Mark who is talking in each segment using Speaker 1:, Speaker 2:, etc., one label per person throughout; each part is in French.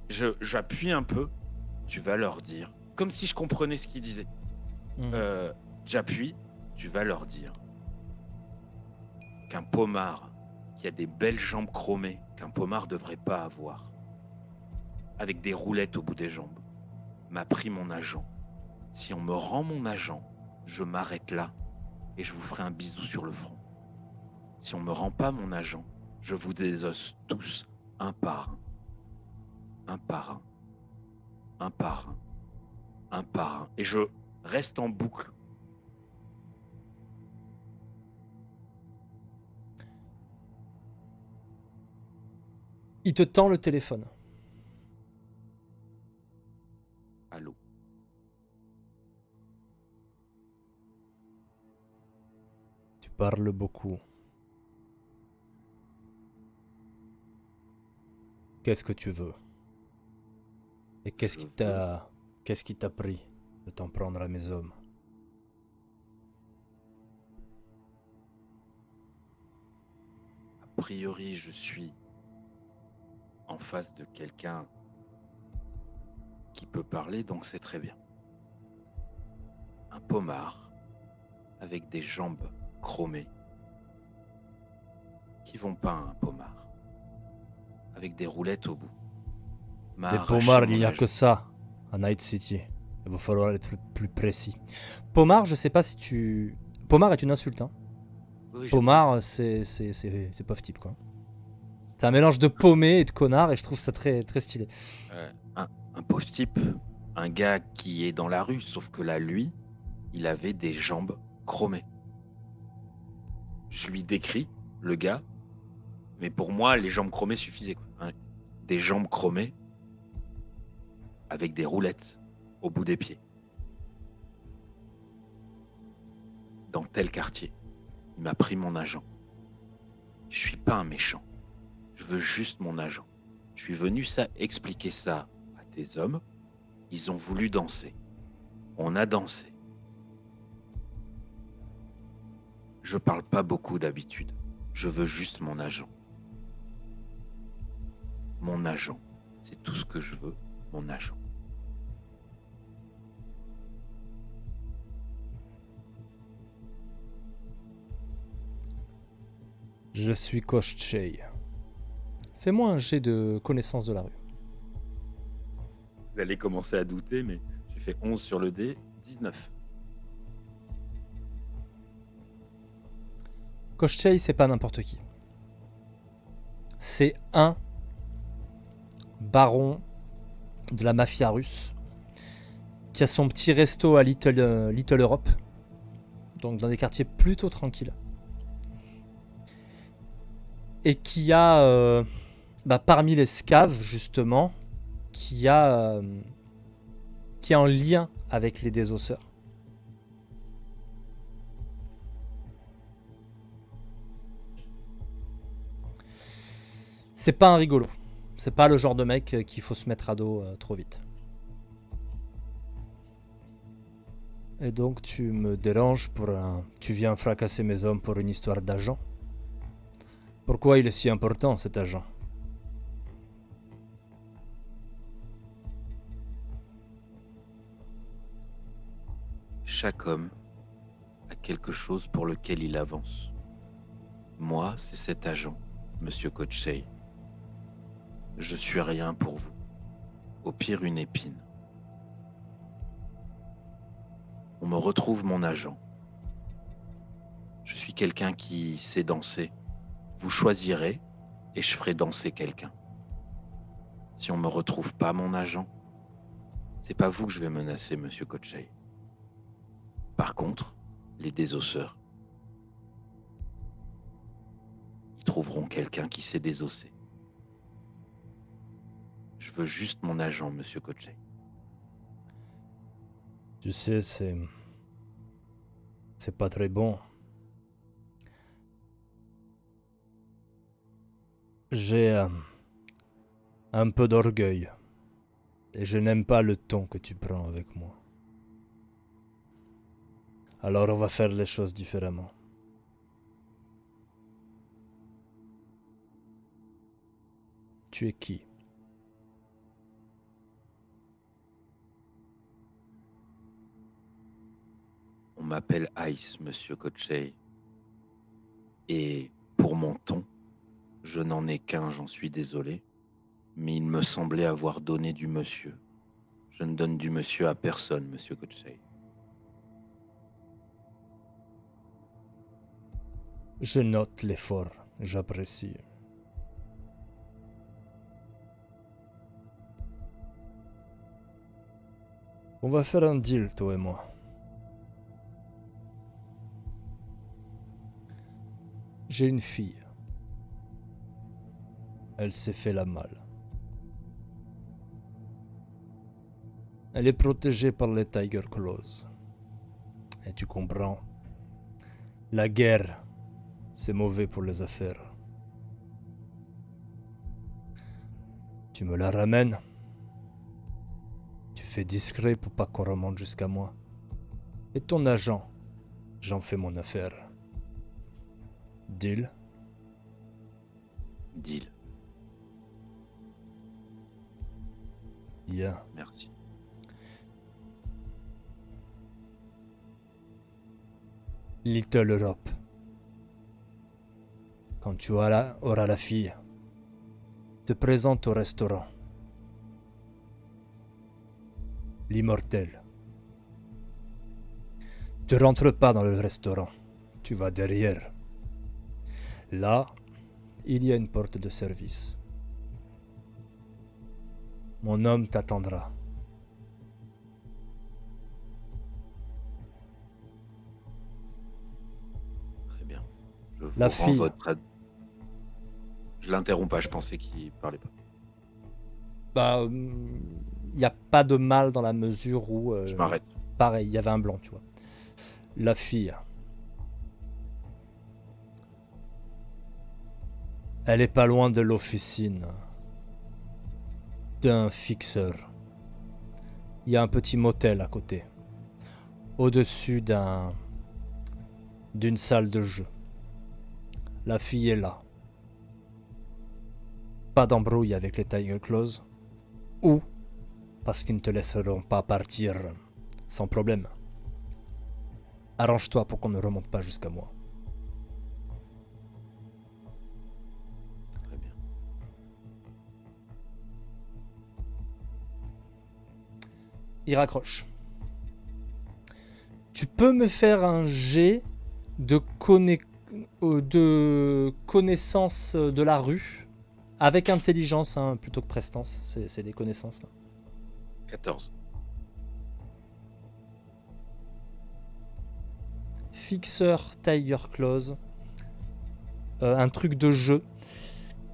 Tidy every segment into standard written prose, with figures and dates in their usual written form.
Speaker 1: J'appuie un peu. Tu vas leur dire, comme si je comprenais ce qu'ils disaient. J'appuie. Tu vas leur dire qu'un pomard qui a des belles jambes chromées qu'un pomard devrait pas avoir, avec des roulettes au bout des jambes, m'a pris mon agent. Si on me rend mon agent, je m'arrête là et je vous ferai un bisou sur le front. Si on me rend pas mon agent, je vous désosse tous, un par un, un par un, un par un, un par un. Et je reste en boucle.
Speaker 2: Il te tend le téléphone.
Speaker 1: Allô.
Speaker 2: Tu parles beaucoup. Qu'est-ce que tu veux? Et
Speaker 1: Je veux,
Speaker 2: qu'est-ce qui t'a pris de t'en prendre à mes hommes?
Speaker 1: a priori, je suis en face de quelqu'un qui peut parler, donc c'est très bien. Un pomard avec des jambes chromées qui vont pas à un pomard, avec des roulettes au bout, m'a
Speaker 2: Des
Speaker 1: arraché
Speaker 2: pomards, il
Speaker 1: mon
Speaker 2: n'y a que
Speaker 1: agent.
Speaker 2: ça à Night City. Il va falloir être plus précis. Pomard, je sais pas si tu. Pomard est une insulte, hein.
Speaker 1: Oui, je connais.
Speaker 2: Pomard, c'est pauvre type, quoi. C'est un mélange de paumé et de connard, et je trouve ça très, très stylé.
Speaker 1: Un pauvre type, un gars qui est dans la rue, sauf que là, lui, il avait des jambes chromées. Je lui décris le gars, mais pour moi, les jambes chromées suffisaient, quoi. Hein. Des jambes chromées avec des roulettes au bout des pieds. Dans tel quartier, il m'a pris mon agent. Je suis pas un méchant. Je veux juste mon agent. Je suis venu expliquer ça à tes hommes. Ils ont voulu danser. On a dansé. Je parle pas beaucoup d'habitude. Je veux juste mon agent. Mon agent. C'est tout ce que je veux, mon agent.
Speaker 2: Je suis Koshchei. Fais-moi un jet de connaissance de la rue.
Speaker 1: Vous allez commencer à douter, mais j'ai fait 11 sur le dé, 19.
Speaker 2: Koshchei, c'est pas n'importe qui. C'est un baron de la mafia russe qui a son petit resto à Little Europe, donc dans des quartiers plutôt tranquilles, et qui a parmi les scaves justement qui est en lien avec les désosseurs. C'est pas un rigolo. C'est pas le genre de mec qu'il faut se mettre à dos trop vite. Et donc tu me déranges tu viens fracasser mes hommes pour une histoire d'agent. Pourquoi il est si important cet agent?
Speaker 1: Chaque homme a quelque chose pour lequel il avance. Moi, c'est cet agent, Monsieur Kochei. Je suis rien pour vous. Au pire, une épine. On me retrouve mon agent. Je suis quelqu'un qui sait danser. Vous choisirez et je ferai danser quelqu'un. Si on me retrouve pas mon agent, c'est pas vous que je vais menacer, Monsieur Kochei. Par contre, les désosseurs, ils trouveront quelqu'un qui sait désosser. Je veux juste mon agent, Monsieur Kochei.
Speaker 2: Tu sais, c'est pas très bon. J'ai un peu d'orgueil. Et je n'aime pas le ton que tu prends avec moi. Alors on va faire les choses différemment. Tu es qui?
Speaker 1: On m'appelle Ice, monsieur Kochei. Et pour mon ton, je n'en ai qu'un, j'en suis désolé. Mais il me semblait avoir donné du monsieur. Je ne donne du monsieur à personne, monsieur Kochei.
Speaker 2: Je note l'effort, j'apprécie. On va faire un deal, toi et moi. J'ai une fille. Elle s'est fait la malle. Elle est protégée par les Tiger Claws. Et tu comprends, la guerre, c'est mauvais pour les affaires. Tu me la ramènes. Tu fais discret pour pas qu'on remonte jusqu'à moi. Et ton agent, j'en fais mon affaire. Deal?
Speaker 1: Deal.
Speaker 2: Yeah.
Speaker 1: Merci.
Speaker 2: Little Europe. Quand tu auras la fille, te présente au restaurant. L'immortel. Tu rentres pas dans le restaurant, tu vas derrière. Là, il y a une porte de service. Mon homme t'attendra.
Speaker 1: Très bien. Je vous
Speaker 2: La
Speaker 1: rends
Speaker 2: fille.
Speaker 1: votre... Je l'interromps pas, je pensais qu'il parlait pas.
Speaker 2: Bah, il n'y a pas de mal dans la mesure où...
Speaker 1: Je m'arrête.
Speaker 2: Pareil, il y avait un blanc, tu vois. La fille. Elle est pas loin de l'officine d'un fixeur. Il y a un petit motel à côté. Au-dessus d'une salle de jeu. La fille est là. Pas d'embrouille avec les Tiger Claws. Ou parce qu'ils ne te laisseront pas partir sans problème. Arrange-toi pour qu'on ne remonte pas jusqu'à moi.
Speaker 1: Très bien.
Speaker 2: Il raccroche. Tu peux me faire un jet de connaissance de la rue avec intelligence hein, plutôt que prestance. C'est des connaissances là.
Speaker 1: 14.
Speaker 2: Fixeur Tiger Claws. Un truc de jeu.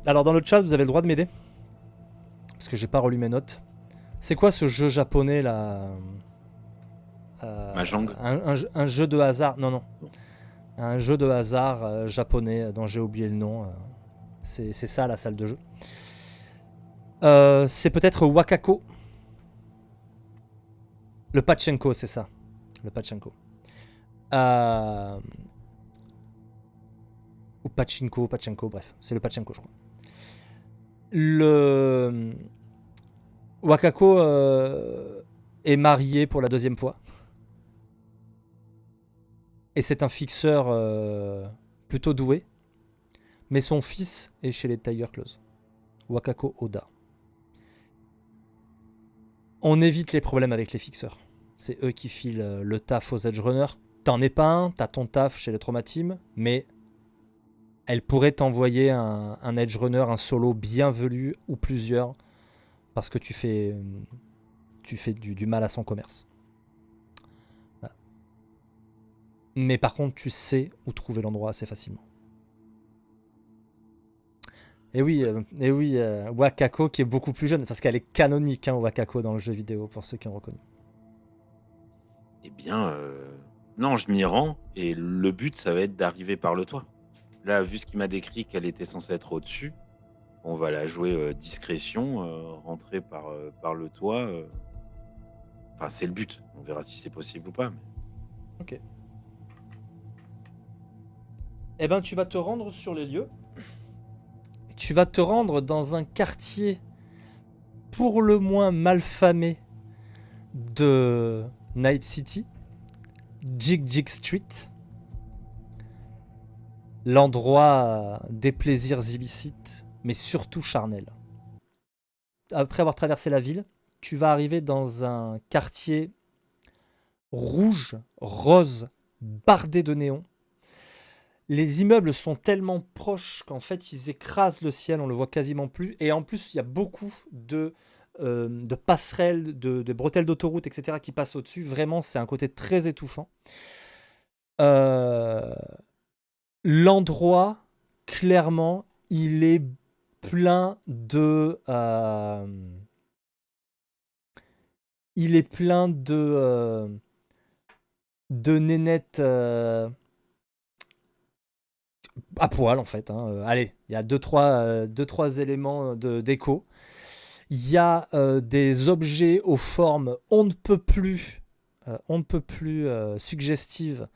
Speaker 2: Alors dans le chat, vous avez le droit de m'aider. Parce que j'ai pas relu mes notes. C'est quoi ce jeu japonais là
Speaker 1: Mahjong.
Speaker 2: un jeu de hasard. Non. Un jeu de hasard japonais dont j'ai oublié le nom. C'est ça la salle de jeu. C'est peut-être Wakako. Le Pachinko, c'est ça. Le Pachinko. Ou Pachinko, bref. C'est le Pachinko, je crois. Le Wakako est marié pour la deuxième fois. Et c'est un fixeur plutôt doué. Mais son fils est chez les Tiger Claws. Wakako Oda. On évite les problèmes avec les fixeurs. C'est eux qui filent le taf aux edge runners. T'en es pas un, t'as ton taf chez le Trauma Team, mais elle pourrait t'envoyer un edge runner, un solo bienvenu ou plusieurs, parce que tu fais du mal à son commerce. Voilà. Mais par contre, tu sais où trouver l'endroit assez facilement. Et oui, Wakako qui est beaucoup plus jeune, parce qu'elle est canonique, hein, Wakako dans le jeu vidéo, pour ceux qui ont reconnu.
Speaker 1: Eh bien, non, je m'y rends et le but, ça va être d'arriver par le toit. Là, vu ce qu'il m'a décrit qu'elle était censée être au-dessus, on va la jouer discrétion, rentrer par le toit. Enfin, c'est le but. On verra si c'est possible ou pas. Mais...
Speaker 2: Ok. Eh ben, tu vas te rendre sur les lieux. Tu vas te rendre dans un quartier pour le moins malfamé de Night City. Jig Jig Street, l'endroit des plaisirs illicites, mais surtout charnels. Après avoir traversé la ville, tu vas arriver dans un quartier rouge, rose, bardé de néons. Les immeubles sont tellement proches qu'en fait ils écrasent le ciel, on le voit quasiment plus. Et en plus, il y a beaucoup de passerelles, de bretelles d'autoroute, etc. qui passent au-dessus. Vraiment, c'est un côté très étouffant. L'endroit, clairement, il est plein de... il est plein de nénettes à poil, en fait. Allez, il y a deux, trois éléments d'écho. Il y a des objets aux formes on ne peut plus suggestives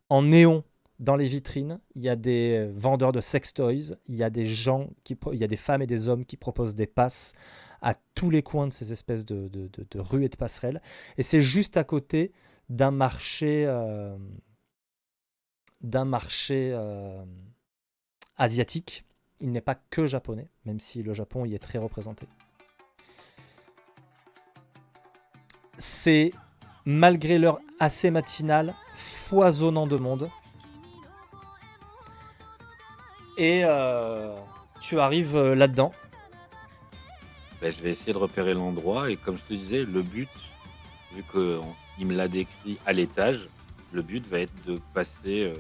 Speaker 2: en néon dans les vitrines. Il y a des vendeurs de sex toys. Il y a des femmes et des hommes qui proposent des passes à tous les coins de ces espèces de rues et de passerelles. Et c'est juste à côté d'un marché asiatique. Il n'est pas que japonais, même si le Japon y est très représenté. C'est, malgré l'heure assez matinale, foisonnant de monde. Et tu arrives là-dedans.
Speaker 1: Je vais essayer de repérer l'endroit. Et comme je te disais, le but, vu qu'il me l'a décrit à l'étage, le but va être de passer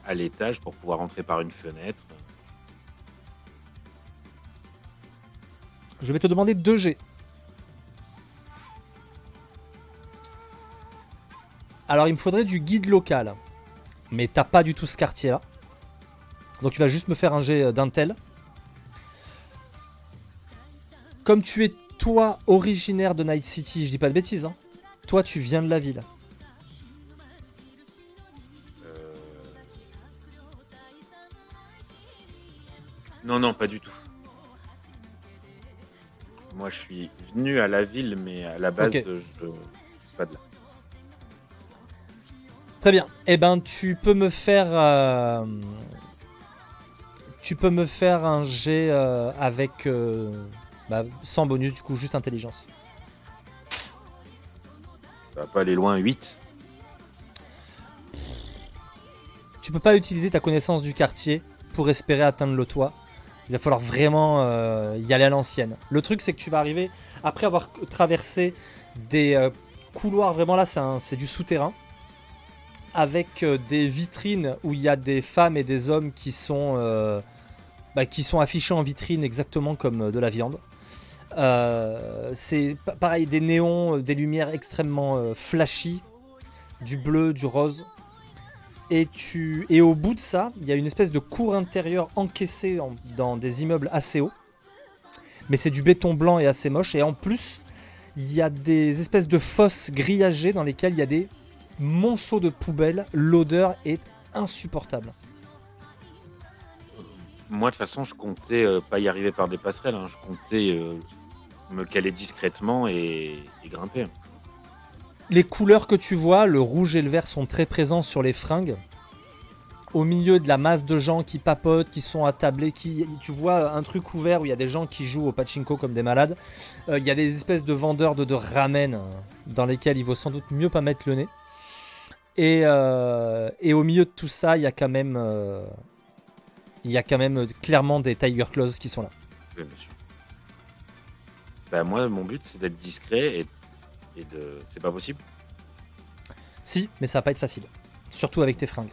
Speaker 1: à l'étage pour pouvoir entrer par une fenêtre.
Speaker 2: Je vais te demander 2 G. Alors, il me faudrait du guide local. Mais t'as pas du tout ce quartier-là. Donc, tu vas juste me faire un jet d'intel. Comme tu es, toi, originaire de Night City, je dis pas de bêtises, hein. Toi, tu viens de la ville.
Speaker 1: Non, pas du tout. Moi, je suis venu à la ville, mais à la base,
Speaker 2: Ok.
Speaker 1: je suis pas de là.
Speaker 2: Très bien. Eh ben, tu peux me faire un jet avec sans bonus, du coup, juste intelligence.
Speaker 1: Ça va pas aller loin, 8.
Speaker 2: Tu peux pas utiliser ta connaissance du quartier pour espérer atteindre le toit. Il va falloir vraiment y aller à l'ancienne. Le truc, c'est que tu vas arriver, après avoir traversé des couloirs, vraiment là, c'est du souterrain, avec des vitrines où il y a des femmes et des hommes qui sont affichés en vitrine exactement comme de la viande. C'est pareil, des néons, des lumières extrêmement flashy, du bleu, du rose. Et au bout de ça, il y a une espèce de cour intérieure encaissée dans des immeubles assez hauts. Mais c'est du béton blanc et assez moche. Et en plus, il y a des espèces de fosses grillagées dans lesquelles il y a des monceaux de poubelles. L'odeur est insupportable.
Speaker 1: Moi, de toute façon, je comptais pas y arriver par des passerelles. Je comptais me caler discrètement et grimper.
Speaker 2: Les couleurs que tu vois, le rouge et le vert, sont très présents sur les fringues. Au milieu de la masse de gens qui papotent, qui sont attablés, tu vois un truc ouvert où il y a des gens qui jouent au pachinko comme des malades. Il y a des espèces de vendeurs de ramen dans lesquels il vaut sans doute mieux pas mettre le nez. Et au milieu de tout ça, il y a quand même clairement des Tiger Claws qui sont là.
Speaker 1: Oui, monsieur. Moi, mon but, c'est d'être discret et c'est pas possible.
Speaker 2: Si, mais ça va pas être facile. Surtout avec tes fringues.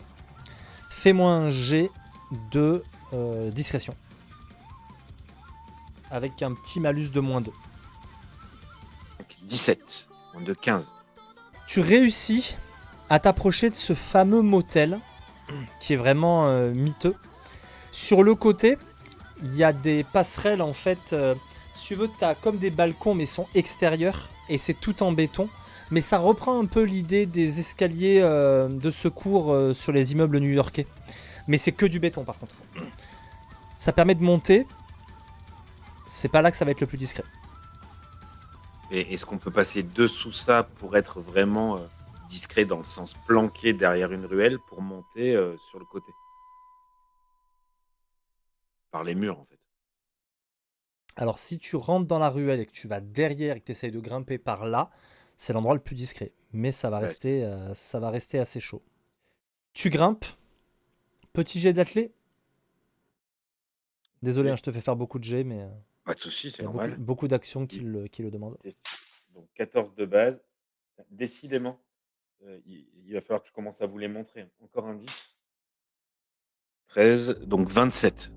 Speaker 2: Fais-moi un jet de discrétion. Avec un petit malus de -2.
Speaker 1: Donc, 17, moins de 15.
Speaker 2: Tu réussis à t'approcher de ce fameux motel qui est vraiment miteux. Sur le côté, il y a des passerelles en fait. Si tu veux, tu as comme des balcons mais ils sont extérieurs et c'est tout en béton. Mais ça reprend un peu l'idée des escaliers de secours sur les immeubles new-yorkais. Mais c'est que du béton par contre. Ça permet de monter. C'est pas là que ça va être le plus discret.
Speaker 1: Et est-ce qu'on peut passer dessous ça pour être vraiment discret dans le sens planqué derrière une ruelle pour monter sur le côté. Par les murs, en fait.
Speaker 2: Alors, si tu rentres dans la ruelle et que tu vas derrière et que tu essayes de grimper par là, c'est l'endroit le plus discret. Mais ça va rester assez chaud. Tu grimpes. Petit jet d'athlé. Désolé,
Speaker 1: Oui.
Speaker 2: je te fais faire beaucoup de jets, mais
Speaker 1: Pas de souci,
Speaker 2: il
Speaker 1: c'est
Speaker 2: y a
Speaker 1: normal.
Speaker 2: beaucoup d'actions qui le demandent.
Speaker 1: Donc 14 de base. Décidément, il va falloir que je commence à vous les montrer. Encore un 10. 13, donc 27.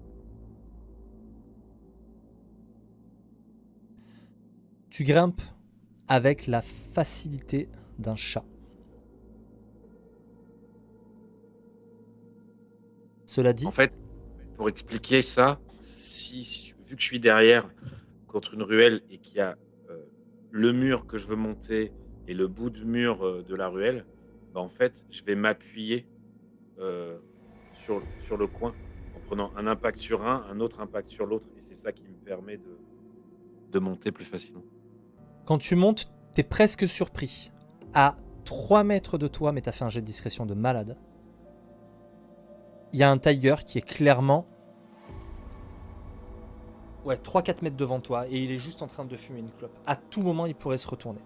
Speaker 2: Tu grimpes avec la facilité d'un chat. Cela dit,
Speaker 1: En fait, pour expliquer ça, vu que je suis derrière contre une ruelle et qu'il y a le mur que je veux monter et le bout de mur de la ruelle, bah, en fait, je vais m'appuyer euh, sur le coin en prenant un impact sur un autre impact sur l'autre. Et c'est ça qui me permet de monter plus facilement.
Speaker 2: quand tu montes, t'es presque surpris. À 3 mètres de toi, mais t'as fait un jet de discrétion de malade. Il y a un tiger qui est clairement 3-4 mètres devant toi et il est juste en train de fumer une clope. À tout moment, il pourrait se retourner.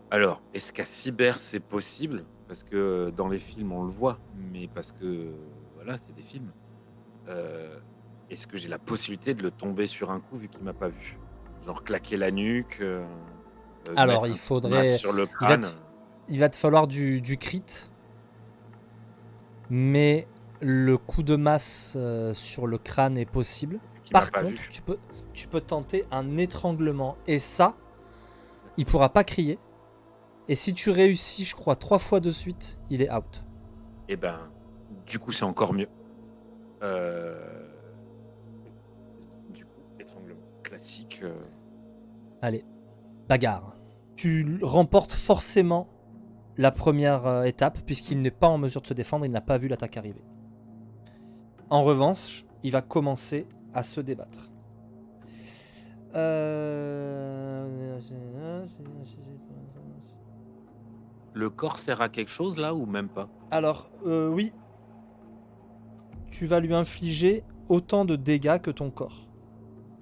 Speaker 1: Alors, est-ce qu'à cyber c'est possible? Parce que dans les films on le voit, mais parce que voilà, c'est des films. Euh, Est-ce que j'ai la possibilité de le tomber sur un coup vu qu'il m'a pas vu? Genre claquer la nuque,
Speaker 2: Alors,
Speaker 1: mettre
Speaker 2: il
Speaker 1: un coup de masse
Speaker 2: faudrait.
Speaker 1: sur le
Speaker 2: Il va
Speaker 1: crâne.
Speaker 2: il va te falloir du crit. Mais le coup de masse sur le crâne est possible.
Speaker 1: Qu'il m'a
Speaker 2: Par
Speaker 1: pas
Speaker 2: contre,
Speaker 1: vu.
Speaker 2: tu peux tenter un étranglement. Et ça, il pourra pas crier. Et si tu réussis, je crois, 3 fois de suite, il est out.
Speaker 1: Et ben, du coup, c'est encore mieux. Euh, Du coup, étranglement classique.
Speaker 2: Allez, bagarre. Tu remportes forcément la première étape, puisqu'il n'est pas en mesure de se défendre, il n'a pas vu l'attaque arriver. En revanche, il va commencer à se débattre.
Speaker 1: Le corps sert à quelque chose là ou même pas?
Speaker 2: Alors, oui, tu vas lui infliger autant de dégâts que ton corps.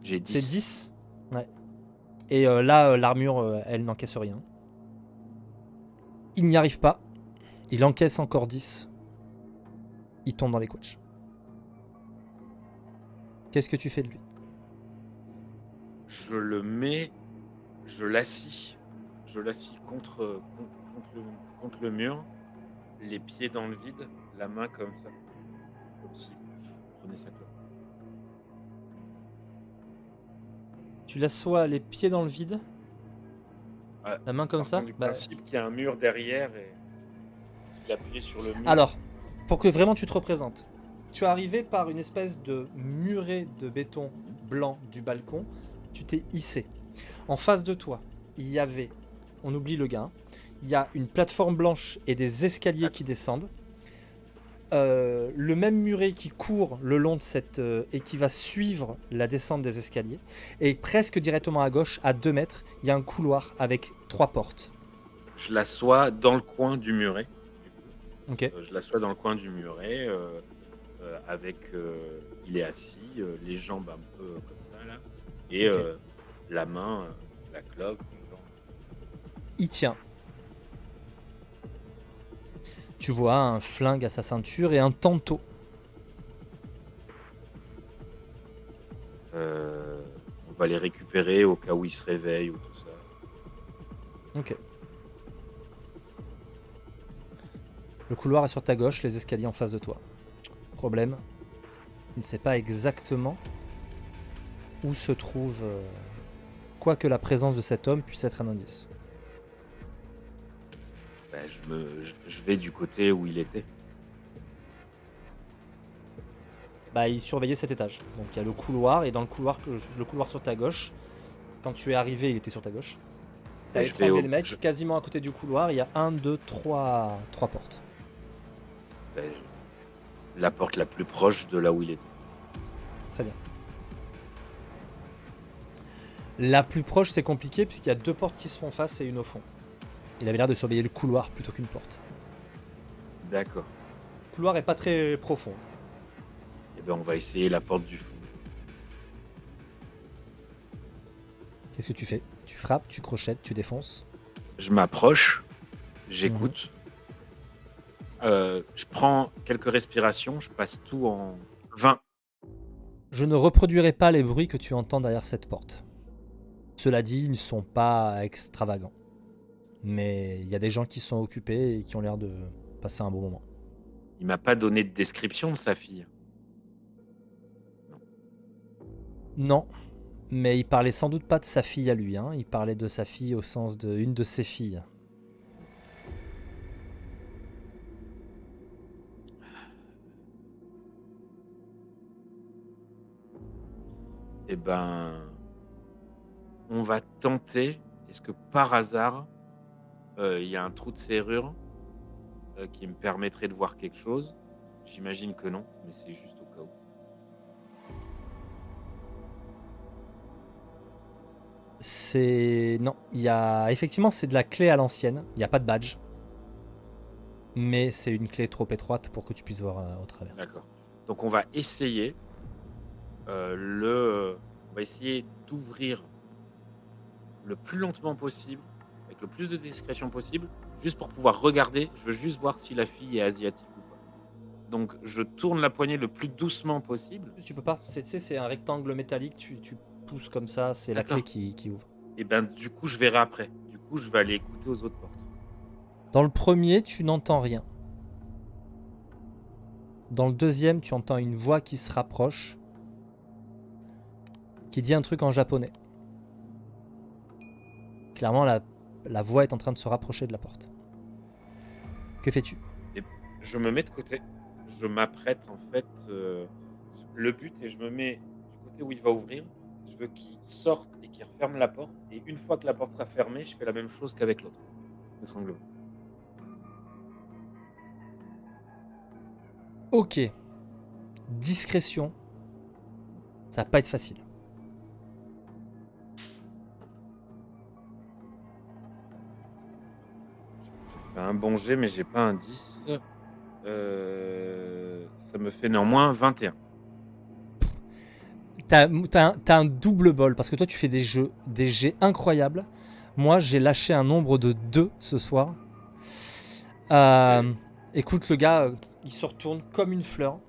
Speaker 1: J'ai
Speaker 2: C'est
Speaker 1: 10.
Speaker 2: 10. Ouais. Et là, l'armure, elle n'encaisse rien. Il n'y arrive pas. Il encaisse encore 10. Il tombe dans les couches. Qu'est-ce que tu fais de lui?
Speaker 1: Je le mets, je l'assis. Je l'assis contre le mur, les pieds dans le vide, la main comme ça. Comme s'il prenait sa clope.
Speaker 2: Tu l'assois les pieds dans le vide, la main comme ça.
Speaker 1: Partant du principe qu'il y a un mur derrière et qu'il appuie sur le mur.
Speaker 2: Alors, pour que vraiment tu te représentes, tu es arrivé par une espèce de muret de béton blanc du balcon, tu t'es hissé. En face de toi, il y avait, on oublie le gars, il y a une plateforme blanche et des escaliers qui descendent. Le même muret qui court le long de cette et qui va suivre la descente des escaliers. Et presque directement à gauche, à 2 mètres, il y a un couloir avec 3 portes.
Speaker 1: Je l'assois dans le coin du muret.
Speaker 2: Ok.
Speaker 1: Je l'assois dans le coin du muret avec. Il est assis, les jambes un peu comme ça là, et
Speaker 2: Ok.
Speaker 1: la main, la clope.
Speaker 2: Il tient. Tu vois un flingue à sa ceinture et un tantôt.
Speaker 1: On va les récupérer au cas où il se réveille ou tout ça.
Speaker 2: Ok. Le couloir est sur ta gauche, les escaliers en face de toi. Problème, il ne sait pas exactement où se trouve quoi que la présence de cet homme puisse être un indice.
Speaker 1: Ben, je vais du côté où il était.
Speaker 2: Bah, il surveillait cet étage. Donc il y a le couloir, et dans le couloir sur ta gauche, quand tu es arrivé, il était sur ta gauche. T'as étranglé le mec, quasiment à côté du couloir, il y a 1, 2, 3 portes.
Speaker 1: Ben, la porte la plus proche de là où il était.
Speaker 2: Très bien. La plus proche, c'est compliqué puisqu'il y a 2 portes qui se font face et une au fond. Il avait l'air de surveiller le couloir plutôt qu'une porte.
Speaker 1: D'accord.
Speaker 2: Le couloir est pas très profond.
Speaker 1: Eh ben, on va essayer la porte du fond.
Speaker 2: Qu'est-ce que tu fais? Tu frappes, tu crochettes, tu défonces.
Speaker 1: Je m'approche, j'écoute. Je prends quelques respirations, je passe tout en 20.
Speaker 2: Je ne reproduirai pas les bruits que tu entends derrière cette porte. Cela dit, ils ne sont pas extravagants. Mais il y a des gens qui sont occupés et qui ont l'air de passer un bon moment.
Speaker 1: Il m'a pas donné de description de sa fille.
Speaker 2: Non, mais il parlait sans doute pas de sa fille à lui. Hein. Il parlait de sa fille au sens d'une de ses filles.
Speaker 1: Eh ben, on va tenter. Est-ce que par hasard, il y a un trou de serrure qui me permettrait de voir quelque chose? J'imagine que non, mais c'est juste au cas où.
Speaker 2: Non, il y a effectivement c'est de la clé à l'ancienne. Il n'y a pas de badge, mais c'est une clé trop étroite pour que tu puisses voir au travers.
Speaker 1: D'accord. Donc on va essayer on va essayer d'ouvrir le plus lentement possible, avec le plus de discrétion possible, juste pour pouvoir regarder. Je veux juste voir si la fille est asiatique ou pas. Donc je tourne la poignée le plus doucement possible.
Speaker 2: Tu peux pas. C'est un rectangle métallique. Tu pousses comme ça. C'est la clé qui ouvre.
Speaker 1: Et ben du coup je verrai après. Du coup je vais aller écouter aux autres portes.
Speaker 2: Dans le premier, tu n'entends rien. Dans le deuxième, tu entends une voix qui se rapproche, qui dit un truc en japonais. Clairement, la voix est en train de se rapprocher de la porte. Que fais-tu?
Speaker 1: Je me mets de côté. Je m'apprête en fait. Le but est je me mets du côté où il va ouvrir. Je veux qu'il sorte et qu'il referme la porte. Et une fois que la porte sera fermée, je fais la même chose qu'avec l'autre. Étranglement.
Speaker 2: Ok. Discrétion. Ça va pas être facile.
Speaker 1: J'ai fait un bon jet, mais j'ai pas un 10. Ça me fait néanmoins 21.
Speaker 2: T'as un double bol parce que toi tu fais des jets incroyables. Moi j'ai lâché un nombre de 2 ce soir. Écoute, le gars il se retourne comme une fleur.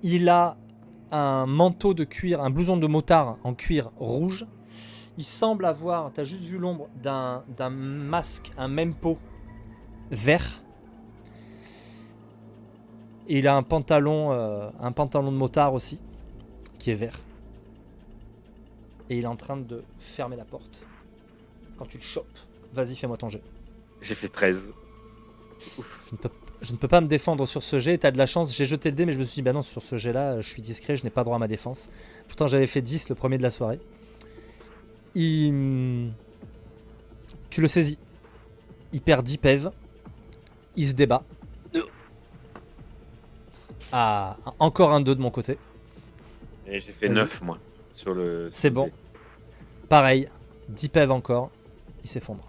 Speaker 2: Il a un manteau de cuir, un blouson de motard en cuir rouge. Il semble avoir, t'as juste vu l'ombre d'un masque, un mempo vert. Et il a un pantalon de motard aussi, qui est vert. Et il est en train de fermer la porte. Quand tu le chopes, vas-y, fais-moi ton jet.
Speaker 1: J'ai fait 13.
Speaker 2: Ouf. Je ne peux pas me défendre sur ce jet. T'as de la chance, j'ai jeté le dé, mais je me suis dit, bah non, sur ce jet-là, je suis discret, je n'ai pas droit à ma défense. Pourtant, j'avais fait 10 le premier de la soirée. Tu le saisis. Il perd 10 PEV. Il se débat. Ah, encore un 2 de mon côté.
Speaker 1: Et j'ai fait 9 moi. Sur le.
Speaker 2: C'est bon. Pareil. 10 PEV encore. Il s'effondre.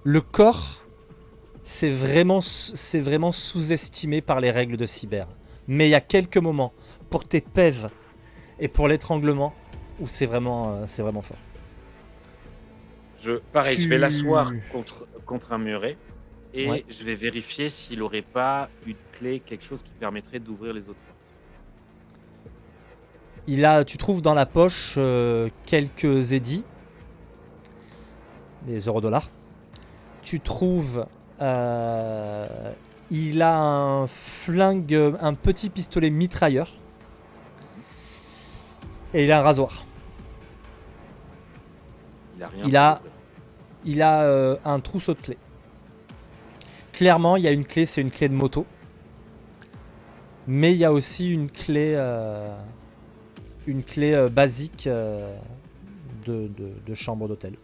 Speaker 2: Le corps, c'est vraiment sous-estimé par les règles de cyber. Mais il y a quelques moments pour tes PEV et pour l'étranglement où c'est vraiment fort.
Speaker 1: Je vais l'asseoir contre un muret et
Speaker 2: Ouais.
Speaker 1: je vais vérifier s'il n'aurait pas une clé, quelque chose qui permettrait d'ouvrir les autres portes.
Speaker 2: Tu trouves dans la poche quelques édits, des €. Tu trouves, il a un flingue, un petit pistolet mitrailleur, et il a un rasoir.
Speaker 1: Il a rien.
Speaker 2: Il a un trousseau de clés. Clairement, il y a une clé, c'est une clé de moto. Mais il y a aussi une clé basique de chambre d'hôtel.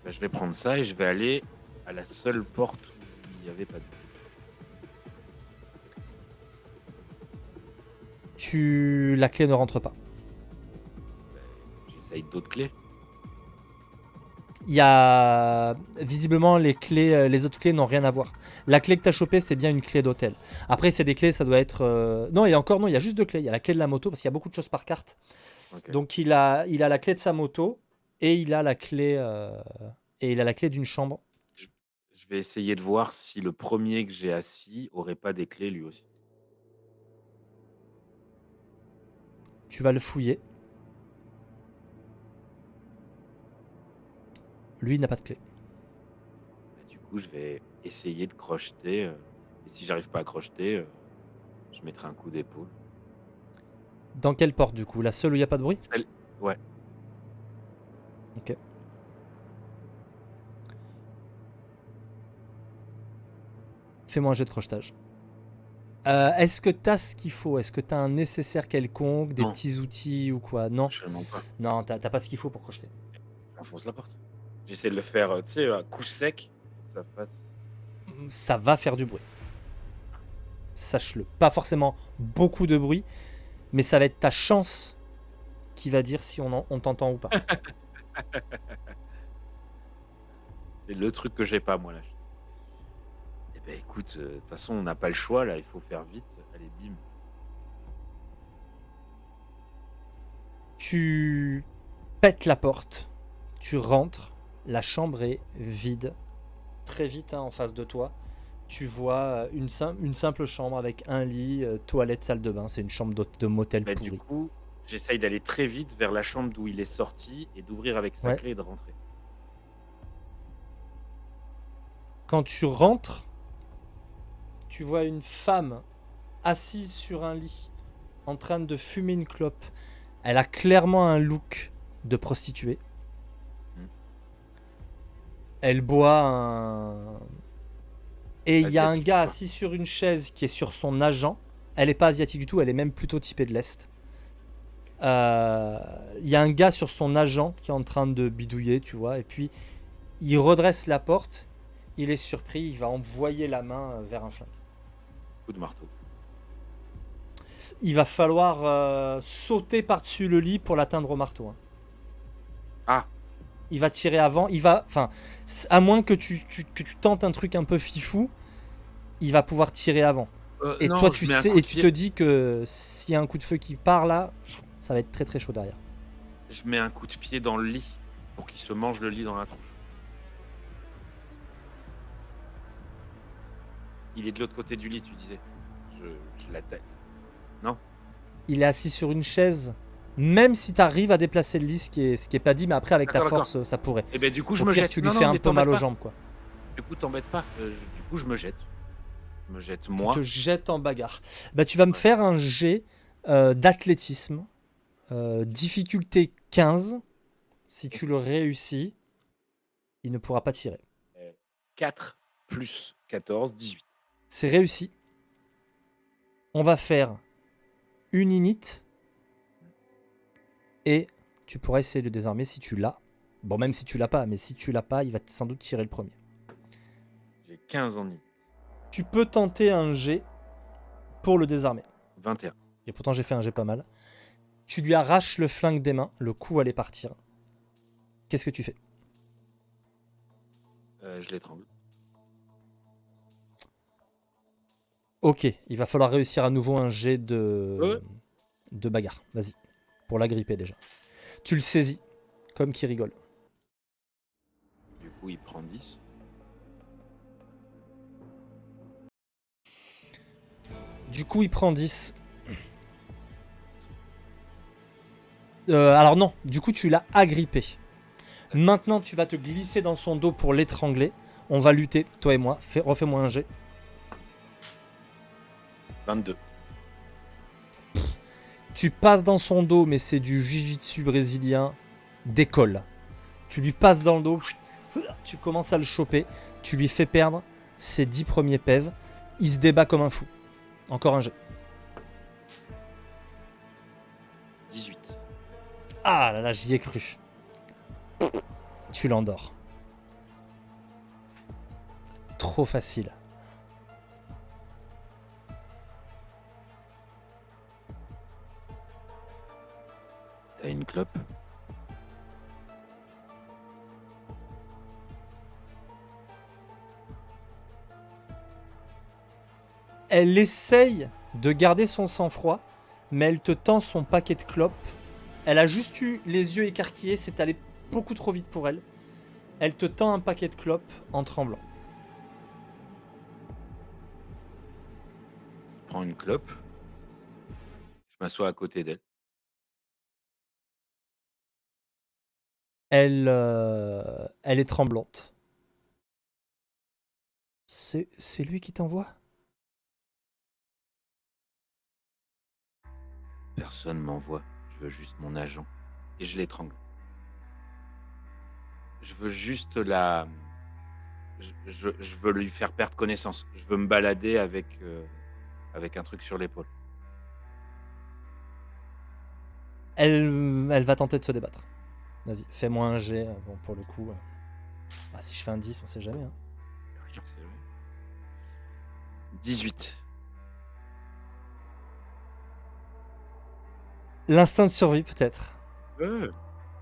Speaker 1: Ben, je vais prendre ça et je vais aller à la seule porte où il n'y avait pas de...
Speaker 2: La clé ne rentre pas.
Speaker 1: Essaye d'autres clés.
Speaker 2: Il y a visiblement les clés, les autres clés n'ont rien à voir. La clé que t'as chopée, c'est bien une clé d'hôtel. Après, c'est des clés, ça doit être. Non, il y a encore non, il y a juste deux clés. Il y a la clé de la moto parce qu'il y a beaucoup de choses par carte.
Speaker 1: Ok.
Speaker 2: Donc il a la clé de sa moto et il a la clé d'une chambre.
Speaker 1: Je vais essayer de voir si le premier que j'ai assis aurait pas des clés lui aussi.
Speaker 2: Tu vas le fouiller. Lui, il n'a pas de clé.
Speaker 1: Et du coup, je vais essayer de crocheter. Et si j'arrive pas à crocheter, je mettrai un coup d'épaule.
Speaker 2: Dans quelle porte du coup? La seule où il n'y a pas de bruit?
Speaker 1: Celle- Ouais.
Speaker 2: Ok. Fais-moi un jet de crochetage. Est-ce que t'as ce qu'il faut? Est-ce que t'as un nécessaire quelconque, des
Speaker 1: Non.
Speaker 2: petits outils ou quoi? Non.
Speaker 1: Absolument pas.
Speaker 2: Non, t'as pas ce qu'il faut pour crocheter.
Speaker 1: J'enfonce la porte. J'essaie de le faire, tu sais, à coup sec. Que ça fasse.
Speaker 2: Ça va faire du bruit. Sache-le. Pas forcément beaucoup de bruit, mais ça va être ta chance qui va dire si on t'entend ou pas.
Speaker 1: C'est le truc que j'ai pas, moi, là. Eh ben, écoute, de toute façon, on n'a pas le choix, là. Il faut faire vite. Allez, bim.
Speaker 2: Tu pètes la porte, tu rentres, la chambre est vide. Très vite, hein, en face de toi, tu vois une simple chambre avec un lit, toilette, salle de bain. C'est une chambre de motel
Speaker 1: Bah,
Speaker 2: pourri.
Speaker 1: du coup, j'essaye d'aller très vite vers la chambre d'où il est sorti et d'ouvrir avec sa
Speaker 2: Ouais.
Speaker 1: clé et de rentrer.
Speaker 2: Quand tu rentres, tu vois une femme assise sur un lit, en train de fumer une clope. Elle a clairement un look de prostituée. Elle boit un... Et il y a un
Speaker 1: Asiatique,
Speaker 2: gars
Speaker 1: quoi.
Speaker 2: assis sur une chaise qui est sur son agent. Elle est pas asiatique du tout, elle est même plutôt typée de l'Est. Il y a un gars sur son agent qui est en train de bidouiller, tu vois. Et puis, il redresse la porte. Il est surpris, il va envoyer la main vers un flingue.
Speaker 1: Coup de marteau.
Speaker 2: Il va falloir sauter par-dessus le lit pour l'atteindre au marteau, hein.
Speaker 1: Ah,
Speaker 2: Il va tirer avant, il va... Enfin, à moins que tu tentes un truc un peu fifou, il va pouvoir tirer avant. Et
Speaker 1: non,
Speaker 2: toi,
Speaker 1: je
Speaker 2: tu
Speaker 1: mets un
Speaker 2: sais,
Speaker 1: coup
Speaker 2: et
Speaker 1: de
Speaker 2: tu
Speaker 1: pied.
Speaker 2: te dis que s'il y a un coup de feu qui part là, ça va être très très chaud derrière.
Speaker 1: Je mets un coup de pied dans le lit pour qu'il se mange le lit dans la tronche. Il est de l'autre côté du lit, tu disais. Je l'attaque. Non?
Speaker 2: Il est assis sur une chaise. Même si tu arrives à déplacer le lit, ce qui est pas dit, mais après avec ta
Speaker 1: D'accord,
Speaker 2: force, ça pourrait.
Speaker 1: Et ben du coup, je
Speaker 2: Au
Speaker 1: me
Speaker 2: pire,
Speaker 1: jette.
Speaker 2: tu lui
Speaker 1: Non,
Speaker 2: fais
Speaker 1: non,
Speaker 2: un
Speaker 1: mais
Speaker 2: peu mal
Speaker 1: t'embête
Speaker 2: aux
Speaker 1: pas.
Speaker 2: jambes, quoi.
Speaker 1: Du coup, t'embête pas. Du coup, je me jette. Je me jette
Speaker 2: Tu
Speaker 1: moi.
Speaker 2: te jettes en bagarre. Bah, tu vas me
Speaker 1: Ouais.
Speaker 2: faire un jet d'athlétisme. Difficulté 15. Si tu le réussis, il ne pourra pas tirer.
Speaker 1: 4 plus 14, 18.
Speaker 2: C'est réussi. On va faire une init. Et tu pourras essayer de le désarmer si tu l'as. Bon, même si tu l'as pas, mais si tu l'as pas, il va sans doute tirer le premier.
Speaker 1: J'ai 15 en nid.
Speaker 2: Tu peux tenter un jet pour le désarmer.
Speaker 1: 21.
Speaker 2: Et pourtant, j'ai fait un jet pas mal. Tu lui arraches le flingue des mains, le coup allait partir. Qu'est-ce que tu fais?
Speaker 1: Je l'étrangle.
Speaker 2: Ok, il va falloir réussir à nouveau un jet
Speaker 1: Ouais.
Speaker 2: de bagarre. Vas-y, pour l'agripper déjà. Tu le saisis, comme qui rigole.
Speaker 1: Du coup, il prend 10.
Speaker 2: Du coup, il prend 10. Alors non, du coup, tu l'as agrippé. Maintenant, tu vas te glisser dans son dos pour l'étrangler. On va lutter, toi et moi. Refais-moi un jet.
Speaker 1: 22.
Speaker 2: Tu passes dans son dos, mais c'est du jiu-jitsu brésilien d'école. Tu lui passes dans le dos, tu commences à le choper, tu lui fais perdre ses 10 premiers pèves. Il se débat comme un fou. Encore un jet.
Speaker 1: 18.
Speaker 2: Ah là là, j'y ai cru. Tu l'endors. Trop facile.
Speaker 1: T'as une clope?
Speaker 2: Elle essaye de garder son sang-froid, mais elle te tend son paquet de clopes. Elle a juste eu les yeux écarquillés, c'est allé beaucoup trop vite pour elle. Elle te tend un paquet de clopes en tremblant.
Speaker 1: Je prends une clope. Je m'assois à côté d'elle.
Speaker 2: Elle est tremblante. C'est lui qui t'envoie?
Speaker 1: Personne m'envoie. Je veux juste mon agent. Et je l'étrangle. Je veux juste la... Je veux lui faire perdre connaissance. Je veux me balader avec un truc sur l'épaule.
Speaker 2: Elle va tenter de se débattre. Vas-y, fais-moi un jet. Bon, pour le coup... si je fais un 10, on sait jamais. Hein.
Speaker 1: Rien, c'est vrai. 18.
Speaker 2: L'instinct de survie, peut-être.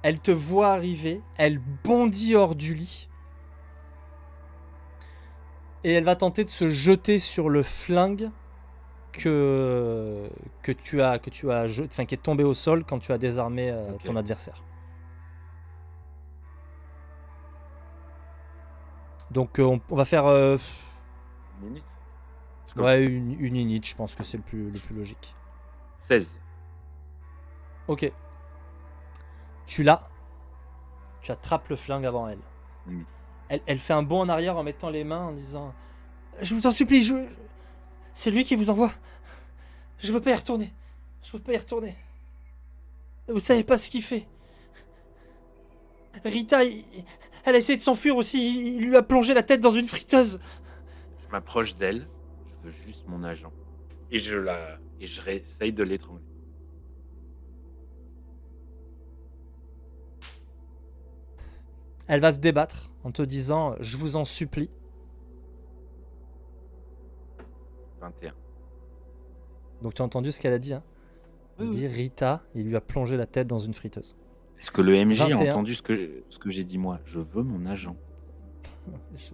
Speaker 2: Elle te voit arriver, elle bondit hors du lit. Et elle va tenter de se jeter sur le flingue que tu as jeté, enfin qui est tombé au sol quand tu as désarmé ton adversaire. Donc on va faire
Speaker 1: Minute.
Speaker 2: ouais, une init, je pense que c'est le plus logique.
Speaker 1: 16.
Speaker 2: Ok. Tu attrapes le flingue avant elle. Elle fait un bond en arrière en mettant les mains en disant « Je vous en supplie, c'est lui qui vous envoie. Je veux pas y retourner. Je veux pas y retourner. Vous savez pas ce qu'il fait. Rita, elle a essayé de s'enfuir aussi. Il lui a plongé la tête dans une friteuse. »
Speaker 1: Je m'approche d'elle. Je veux juste mon agent. Et je réessaye de l'étrangler.
Speaker 2: Elle va se débattre en te disant « Je vous en supplie. »
Speaker 1: 21.
Speaker 2: Donc tu as entendu ce qu'elle a dit, hein. Elle dit Rita, il lui a plongé la tête dans une friteuse.
Speaker 1: Est-ce que le MJ
Speaker 2: 21.
Speaker 1: a entendu ce que j'ai dit moi? Je veux mon agent.
Speaker 2: Oui.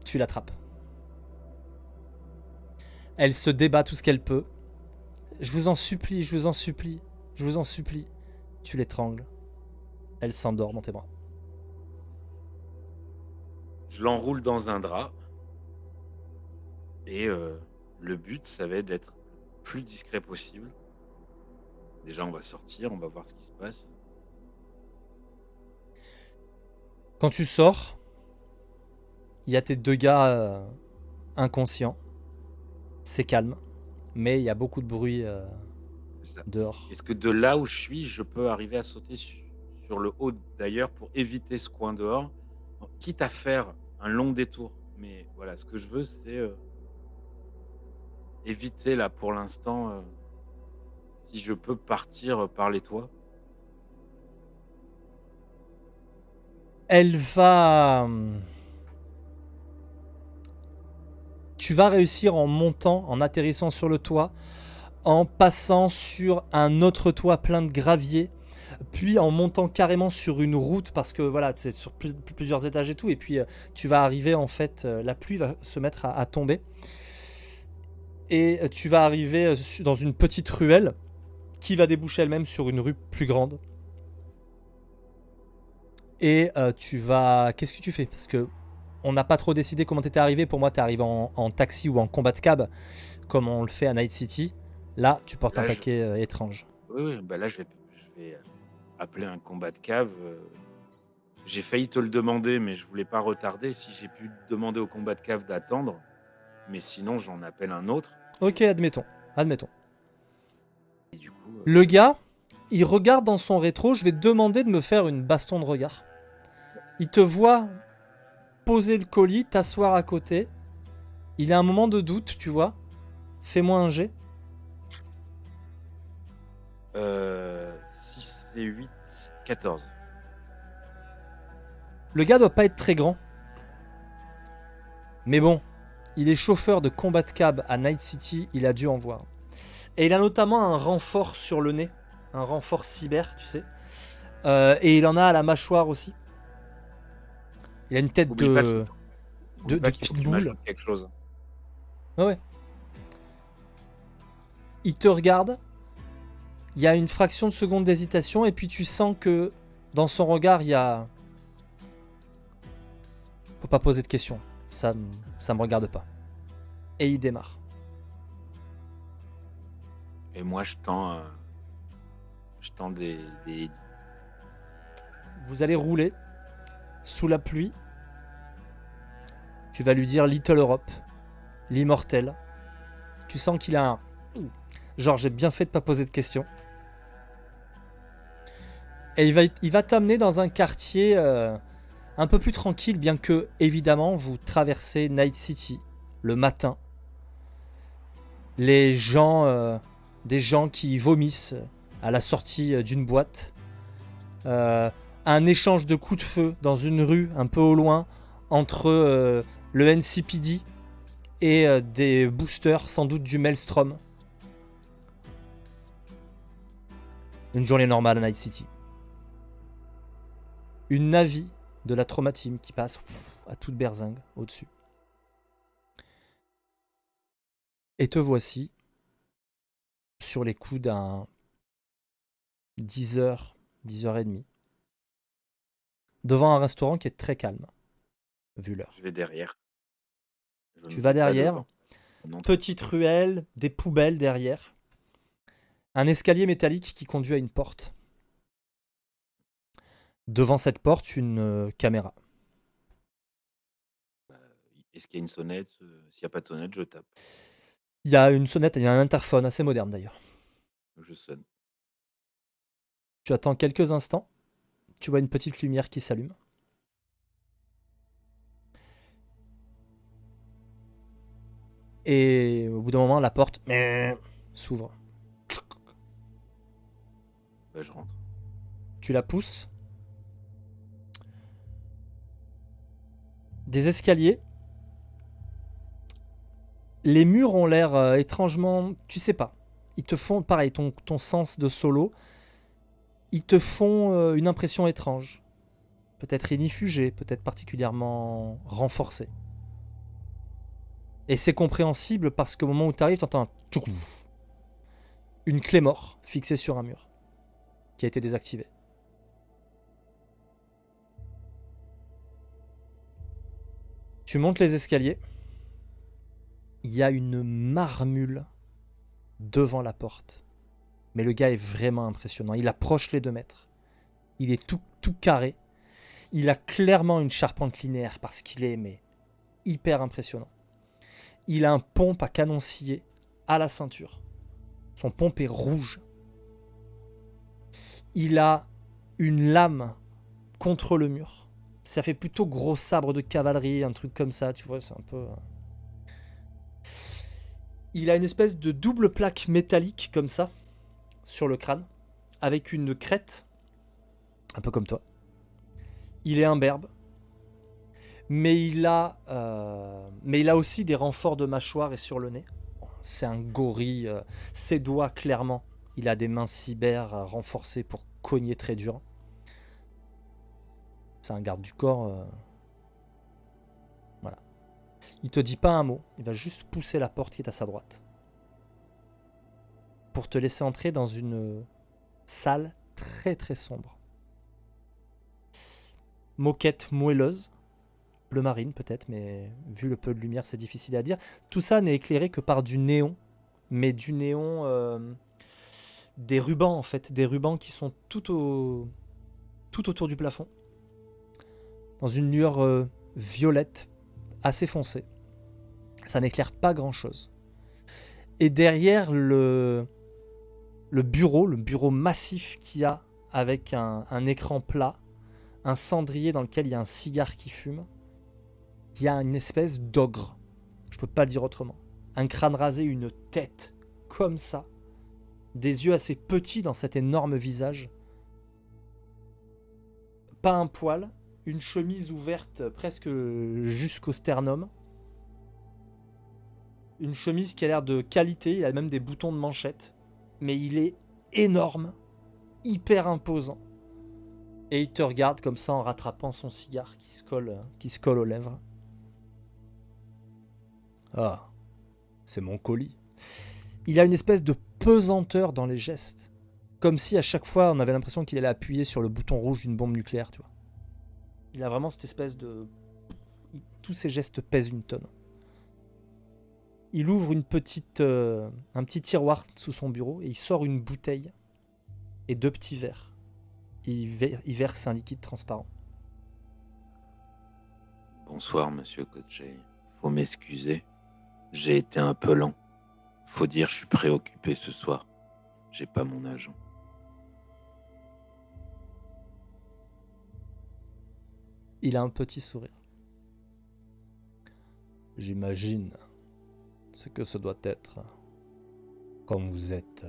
Speaker 2: Tu l'attrapes. Elle se débat tout ce qu'elle peut. Je vous en supplie, je vous en supplie, je vous en supplie. Tu l'étrangles. Elle s'endort dans tes bras.
Speaker 1: Je l'enroule dans un drap. Et le but, ça va être d'être le plus discret possible. Déjà, on va sortir, on va voir ce qui se passe.
Speaker 2: Quand tu sors, il y a tes deux gars inconscients. C'est calme, mais il y a beaucoup de bruit dehors.
Speaker 1: Est-ce que de là où je suis, je peux arriver à sauter sur le haut d'ailleurs pour éviter ce coin dehors, quitte à faire un long détour. Mais voilà, ce que je veux, c'est éviter là pour l'instant, si je peux partir par les toits.
Speaker 2: Elle va... Tu vas réussir en montant, en atterrissant sur le toit, en passant sur un autre toit plein de gravier, puis en montant carrément sur une route, parce que voilà, c'est sur plusieurs étages et tout, et puis tu vas arriver en fait, la pluie va se mettre à tomber, et tu vas arriver dans une petite ruelle qui va déboucher elle-même sur une rue plus grande. Et tu vas... Qu'est-ce que tu fais? Parce que on n'a pas trop décidé comment t'étais arrivé. Pour moi, t'es arrivé en taxi ou en combat de cab, comme on le fait à Night City. Là, tu portes un paquet étrange.
Speaker 1: Oui, bah là, je vais appeler un combat de cave. J'ai failli te le demander, mais je voulais pas retarder. Si j'ai pu demander au combat de cave d'attendre, mais sinon, j'en appelle un autre.
Speaker 2: Ok, admettons.
Speaker 1: Et du coup,
Speaker 2: le gars, il regarde dans son rétro. Je vais te demander de me faire une baston de regard. Il te voit poser le colis, t'asseoir à côté. Il a un moment de doute, tu vois. Fais-moi un jet.
Speaker 1: 6 et 8, 14.
Speaker 2: Le gars doit pas être très grand. Mais bon, il est chauffeur de combat de cab à Night City, il a dû en voir. Et il a notamment un renfort sur le nez. Un renfort cyber, tu sais. Et il en a à la mâchoire aussi. Il a une tête
Speaker 1: Oublie pas
Speaker 2: de
Speaker 1: oublie pas qu'il faut que tu
Speaker 2: pitbull.
Speaker 1: m'ajoutes quelque chose.
Speaker 2: Ah ouais. Il te regarde. Il y a une fraction de seconde d'hésitation et puis tu sens que dans son regard, il y a... Faut pas poser de questions. Ça me regarde pas. Et il démarre.
Speaker 1: Et moi, je tends des Eddy.
Speaker 2: Vous allez rouler sous la pluie. Tu vas lui dire Little Europe, l'immortel. Tu sens qu'il a un... Genre, j'ai bien fait de pas poser de questions. Et il va t'amener dans un quartier un peu plus tranquille, bien que, évidemment, vous traversez Night City le matin. Les gens, des gens qui vomissent à la sortie d'une boîte. Un échange de coups de feu dans une rue un peu au loin entre le NCPD et des boosters, sans doute du Maelstrom. Une journée normale à Night City. Une Navi de la Trauma Team qui passe à toute berzingue au-dessus. Et te voici sur les coups d'un 10h, 10h30, devant un restaurant qui est très calme, vu l'heure.
Speaker 1: Je vais derrière.
Speaker 2: Tu vas derrière, petite ruelle, des poubelles derrière, un escalier métallique qui conduit à une porte. Devant cette porte, une caméra.
Speaker 1: Est-ce qu'il y a une sonnette? S'il n'y a pas de sonnette, je tape.
Speaker 2: Il y a une sonnette, il y a un interphone assez moderne d'ailleurs.
Speaker 1: Je sonne.
Speaker 2: Tu attends quelques instants, tu vois une petite lumière qui s'allume. Et au bout d'un moment, la porte s'ouvre.
Speaker 1: Bah, je rentre.
Speaker 2: Tu la pousses. Des escaliers. Les murs ont l'air étrangement... Tu sais pas. Ils te font, pareil, ton sens de solo, ils te font une impression étrange. Peut-être inifugée, peut-être particulièrement renforcée. Et c'est compréhensible parce qu'au moment où tu arrives, tu entends une clé mort fixée sur un mur qui a été désactivée. Tu montes les escaliers. Il y a une marmule devant la porte. Mais le gars est vraiment impressionnant. Il approche les 2 mètres. Il est tout carré. Il a clairement une charpente linéaire parce qu'il est hyper impressionnant. Il a un pompe à canon scié à la ceinture. Son pompe est rouge. Il a une lame contre le mur. Ça fait plutôt gros sabre de cavalerie, un truc comme ça, tu vois, c'est un peu... Il a une espèce de double plaque métallique comme ça, sur le crâne, avec une crête, un peu comme toi. Il est imberbe, mais il a aussi des renforts de mâchoire et sur le nez. C'est un gorille, ses doigts clairement, il a des mains cyber renforcées pour cogner très dur. C'est un garde du corps. Voilà. Il te dit pas un mot, il va juste pousser la porte qui est à sa droite. Pour te laisser entrer dans une salle très très sombre. Moquette moelleuse, bleu marine peut-être, mais vu le peu de lumière c'est difficile à dire. Tout ça n'est éclairé que par du néon, mais du néon... des rubans en fait, des rubans qui sont tout autour du plafond. Dans une lueur violette assez foncée. Ça n'éclaire pas grand-chose. Et derrière le bureau massif qu'il y a avec un écran plat, un cendrier dans lequel il y a un cigare qui fume, il y a une espèce d'ogre. Je peux pas le dire autrement. Un crâne rasé, une tête comme ça. Des yeux assez petits dans cet énorme visage. Pas un poil. Une chemise ouverte presque jusqu'au sternum. Une chemise qui a l'air de qualité, il a même des boutons de manchette. Mais il est énorme, hyper imposant. Et il te regarde comme ça en rattrapant son cigare qui se colle aux lèvres. Ah, c'est mon colis. Il a une espèce de pesanteur dans les gestes. Comme si à chaque fois on avait l'impression qu'il allait appuyer sur le bouton rouge d'une bombe nucléaire, tu vois. Il a vraiment cette espèce de... Tous ses gestes pèsent une tonne. Il ouvre un petit tiroir sous son bureau et il sort une bouteille et 2 petits verres. Il verse un liquide transparent.
Speaker 1: Bonsoir, monsieur Kochei. Faut m'excuser. J'ai été un peu lent. Faut dire, je suis préoccupé ce soir. J'ai pas mon agent.
Speaker 2: Il a un petit sourire. J'imagine ce que ce doit être quand vous êtes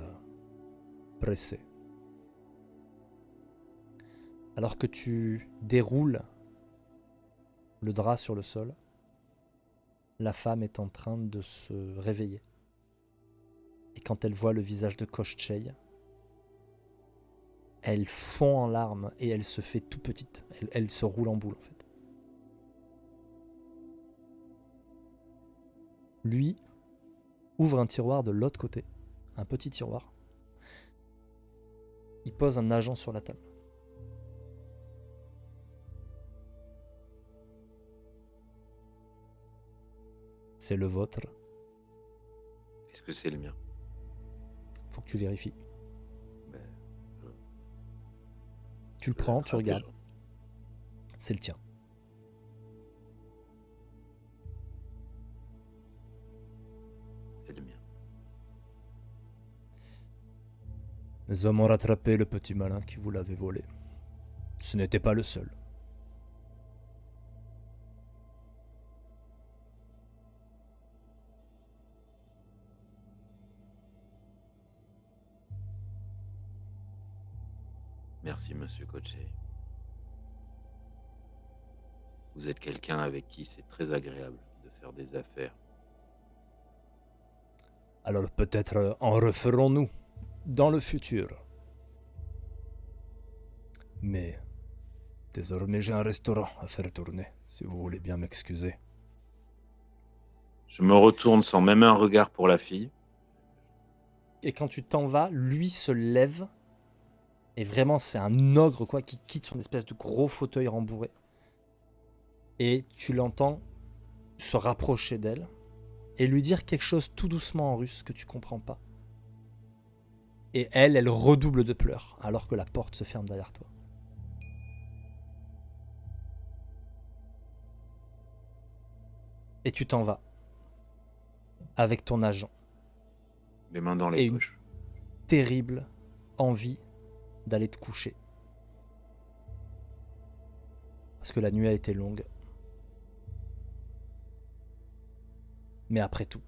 Speaker 2: pressé. Alors que tu déroules le drap sur le sol, la femme est en train de se réveiller. Et quand elle voit le visage de Koschei, elle fond en larmes et elle se fait tout petite. Elle se roule en boule en fait. Lui ouvre un tiroir de l'autre côté, un petit tiroir. Il pose un agent sur la table. C'est le vôtre.
Speaker 1: Est-ce que c'est le mien?
Speaker 2: Faut que tu vérifies.
Speaker 1: Ben,
Speaker 2: Tu le prends, tu regardes. C'est le tien.
Speaker 1: C'est le mien.
Speaker 2: Les hommes ont rattrapé le petit malin qui vous l'avait volé. Ce n'était pas le seul.
Speaker 1: Merci, monsieur Kochei. Vous êtes quelqu'un avec qui c'est très agréable de faire des affaires.
Speaker 2: Alors peut-être en referons-nous dans le futur. Mais désormais j'ai un restaurant à faire tourner, si vous voulez bien m'excuser.
Speaker 1: Je me retourne sans même un regard pour la fille.
Speaker 2: Et quand tu t'en vas, lui se lève. Et vraiment, c'est un ogre quoi qui quitte son espèce de gros fauteuil rembourré. Et tu l'entends se rapprocher d'elle et lui dire quelque chose tout doucement en russe que tu comprends pas. Et elle redouble de pleurs alors que la porte se ferme derrière toi. Et tu t'en vas avec ton agent.
Speaker 1: Les mains dans les poches.
Speaker 2: Terrible envie d'aller te coucher. Parce que la nuit a été longue. Mais après tout,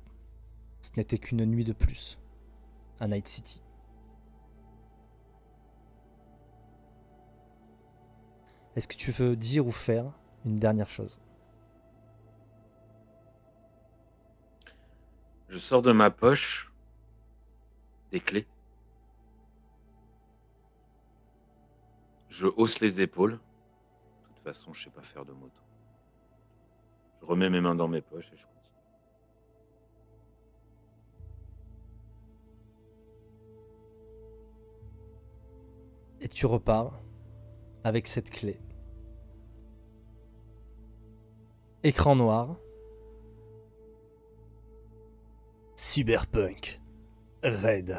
Speaker 2: ce n'était qu'une nuit de plus à Night City. Est-ce que tu veux dire ou faire une dernière chose?
Speaker 1: Je sors de ma poche des clés. Je hausse les épaules. De toute façon, je sais pas faire de moto. Je remets mes mains dans mes poches et je continue.
Speaker 2: Et tu repars avec cette clé. Écran noir. Cyberpunk. Raid.